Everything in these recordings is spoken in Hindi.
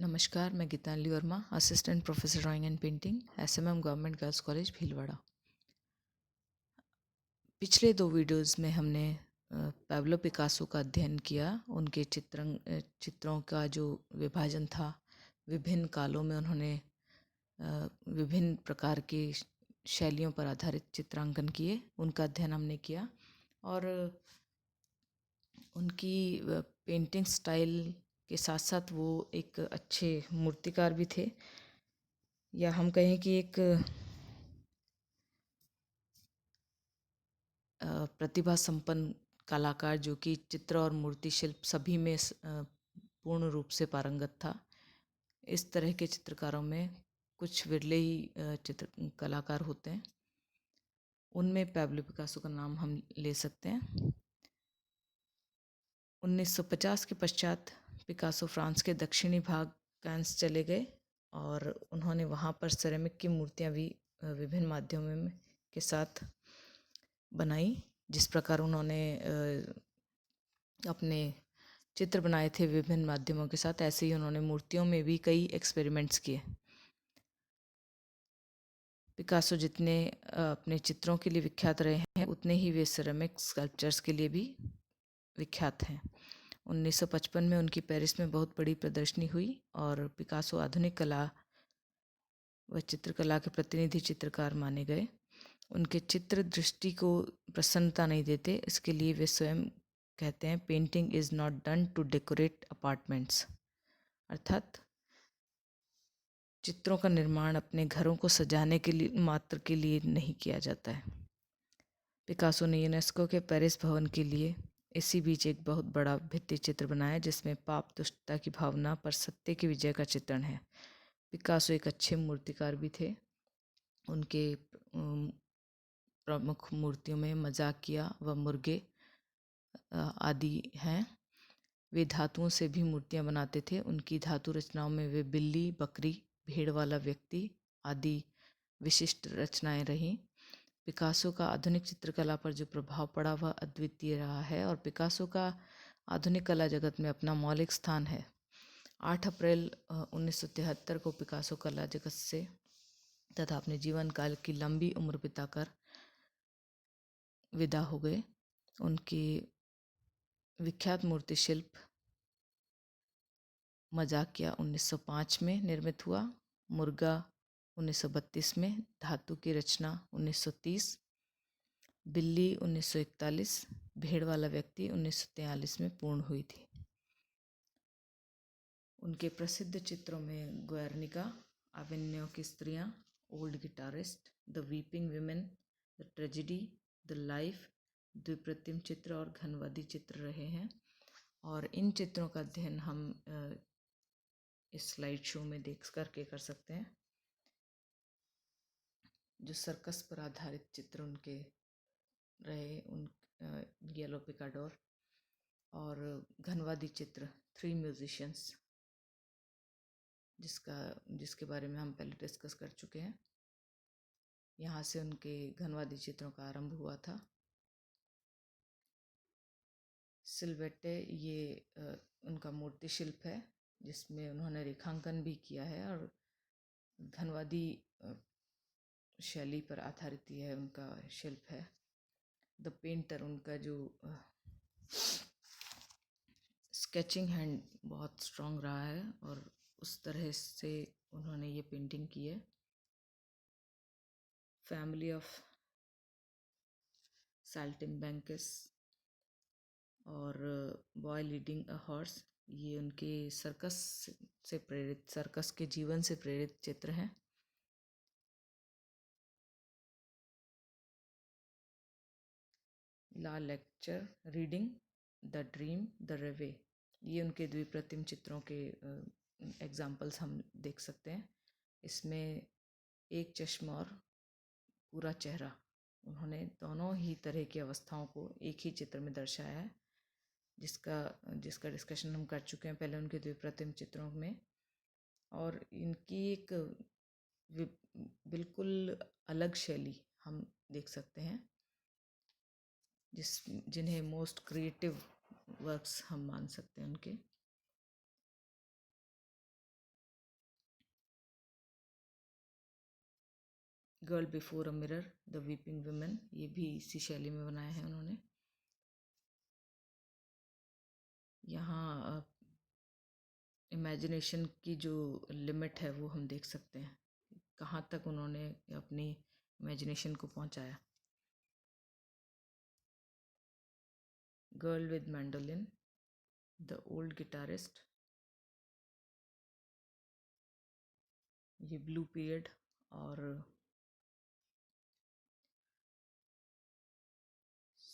नमस्कार, मैं Geetanjali Verma, assistant professor drawing and painting, SMM government girls college Bhilwara. पिछले 2 वीडियोज़ में हमने पैब्लो पिकासो का अध्ययन किया। उनके चित्रों का जो विभाजन था, विभिन्न कालों में उन्होंने विभिन्न प्रकार की शैलियों पर आधारित चित्रांकन किए, उनका अध्ययन हमने किया। और उनकी पेंटिंग स्टाइल के साथ साथ वो एक अच्छे मूर्तिकार भी थे, या हम कहें कि एक प्रतिभा संपन्न कलाकार, जो कि चित्र और मूर्ति शिल्प सभी में पूर्ण रूप से पारंगत था। इस तरह के चित्रकारों में कुछ विरले ही चित्र कलाकार होते हैं। उनमें पैब्लो पिकासो का नाम हम ले सकते हैं। 1950 के पश्चात पिकासो फ्रांस के दक्षिणी भाग कैंस चले गए और उन्होंने वहाँ पर सिरेमिक की मूर्तियाँ भी विभिन्न माध्यमों के साथ बनाई। जिस प्रकार उन्होंने अपने चित्र बनाए थे विभिन्न माध्यमों के साथ, ऐसे ही उन्होंने मूर्तियों में भी कई एक्सपेरिमेंट्स किए। पिकासो जितने अपने चित्रों के लिए विख्यात रहे हैं, उतने ही वे सिरेमिक स्कल्पचर्स के लिए भी विख्यात हैं। 1955 में उनकी पेरिस में बहुत बड़ी प्रदर्शनी हुई और पिकासो आधुनिक कला व चित्रकला के प्रतिनिधि चित्रकार माने गए। उनके चित्र दृष्टि को प्रसन्नता नहीं देते, इसके लिए वे स्वयं कहते हैं, painting is not done to decorate apartments, अर्थात चित्रों का निर्माण अपने घरों को सजाने के लिए मात्र के लिए नहीं किया जाता है। पिकासो ने यूनेस्को के पेरिस भवन के लिए इसी बीच एक बहुत बड़ा भित्ति चित्र बनाया, जिसमें पाप दुष्टता की भावना पर सत्य की विजय का चित्रण है। पिकासो एक अच्छे मूर्तिकार भी थे। उनके प्रमुख मूर्तियों में मजाकिया व मुर्गे आदि हैं। वे धातुओं से भी मूर्तियां बनाते थे। उनकी धातु रचनाओं में वे बिल्ली, बकरी, भेड़ वाला व्यक्ति आदि विशिष्ट रचनाएं रहीं। पिकासो का आधुनिक चित्रकला पर जो प्रभाव पड़ा वह अद्वितीय रहा है और पिकासो का आधुनिक कला जगत में अपना मौलिक स्थान है। 8 अप्रैल 1973 को पिकासो कला जगत से तथा अपने जीवन काल की लंबी उम्र बिताकर विदा हो गए। उनकी विख्यात मूर्ति शिल्प मजाकिया 1905 में निर्मित हुआ, मुर्गा 1932 में, धातु की रचना 1930, बिल्ली 1941, भेड़ वाला व्यक्ति 1943 में पूर्ण हुई थी। उनके प्रसिद्ध चित्रों में ग्वेर्निका, अवेन्यो की स्त्रियाँ, old guitarist, the weeping women, the tragedy, the life, द्विप्रतिम चित्र और घनवादी चित्र रहे हैं। और इन चित्रों का अध्ययन हम इस स्लाइड शो में देख करके कर सकते हैं। जो सर्कस पर आधारित चित्र उनके रहे, उन येलो पिकाडोर, और घनवादी चित्र, 3 म्यूजिशियंस, जिसके बारे में हम पहले डिस्कस कर चुके हैं। यहाँ से उनके घनवादी चित्रों का आरंभ हुआ था। सिल्वेटे ये उनका मूर्ति शिल्प है, जिसमें उन्होंने रेखांकन भी किया है और घनवादी शैली पर आधारित यह उनका शिल्प है। द पेंटर, उनका जो स्केचिंग हैंड बहुत स्ट्रॉन्ग रहा है और उस तरह से उन्होंने ये पेंटिंग की है। फैमिली ऑफ साल्टिम्बैंकस और बॉय लीडिंग अ हॉर्स, ये उनके सर्कस के जीवन से प्रेरित चित्र हैं। La Lecture reading, the dream, the Reve, ये उनके द्विप्रतिम चित्रों के एग्जाम्पल्स हम देख सकते हैं। इसमें एक चश्मा और पूरा चेहरा, उन्होंने दोनों ही तरह की अवस्थाओं को एक ही चित्र में दर्शाया है, जिसका डिस्कशन हम कर चुके हैं पहले उनके द्विप्रतिम चित्रों में। और इनकी एक बिल्कुल अलग शैली हम देख सकते हैं, जिन्हें मोस्ट क्रिएटिव वर्क्स हम मान सकते हैं उनके। Girl before a mirror, the weeping women, ये भी इसी शैली में बनाया है उन्होंने। यहाँ इमेजिनेशन की जो लिमिट है वो हम देख सकते हैं, कहाँ तक उन्होंने अपनी इमेजिनेशन को पहुँचाया। Girl with mandolin, the old guitarist, ये ब्लू पीरियड और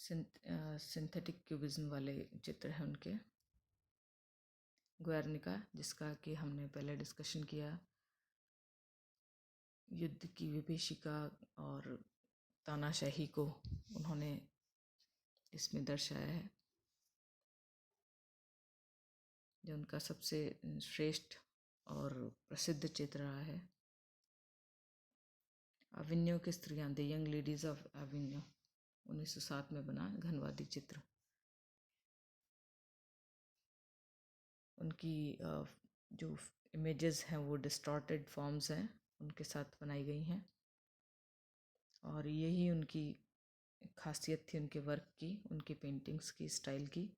सिंथेटिक क्यूबिज्म वाले चित्र हैं उनके। ग्वेर्निका, जिसका कि हमने पहले डिस्कशन किया, युद्ध की विभीषिका और तानाशाही को उन्होंने इसमें दर्शाया है, जो उनका सबसे श्रेष्ठ और प्रसिद्ध चित्र रहा है। अविन्यो की स्त्रियां, the young ladies of Avignon, 1907 में बना घनवादी चित्र। उनकी जो इमेजेस हैं वो डिस्टॉर्टेड फॉर्म्स हैं, उनके साथ बनाई गई हैं, और यही उनकी खासियत थी उनके वर्क की, उनकी पेंटिंग्स की स्टाइल की।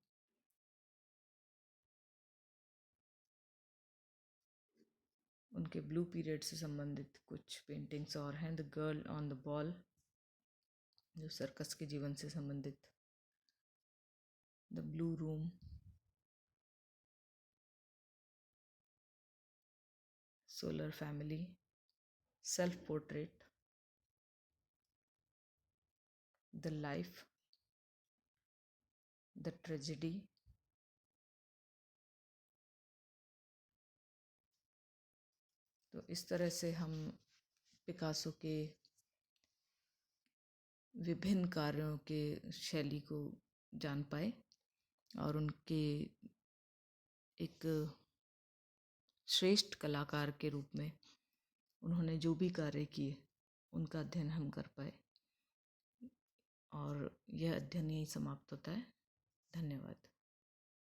उनके ब्लू पीरियड से संबंधित कुछ पेंटिंग्स और हैं। The girl on the ball, जो सर्कस के जीवन से संबंधित। The blue room, solar family, self portrait, the life, the tragedy, तो इस तरह से हम पिकासो के विभिन्न कार्यों के शैली को जान पाए, और उनके एक श्रेष्ठ कलाकार के रूप में उन्होंने जो भी कार्य किए उनका अध्ययन हम कर पाए, और यह अध्ययन यहीं समाप्त होता है। धन्यवाद।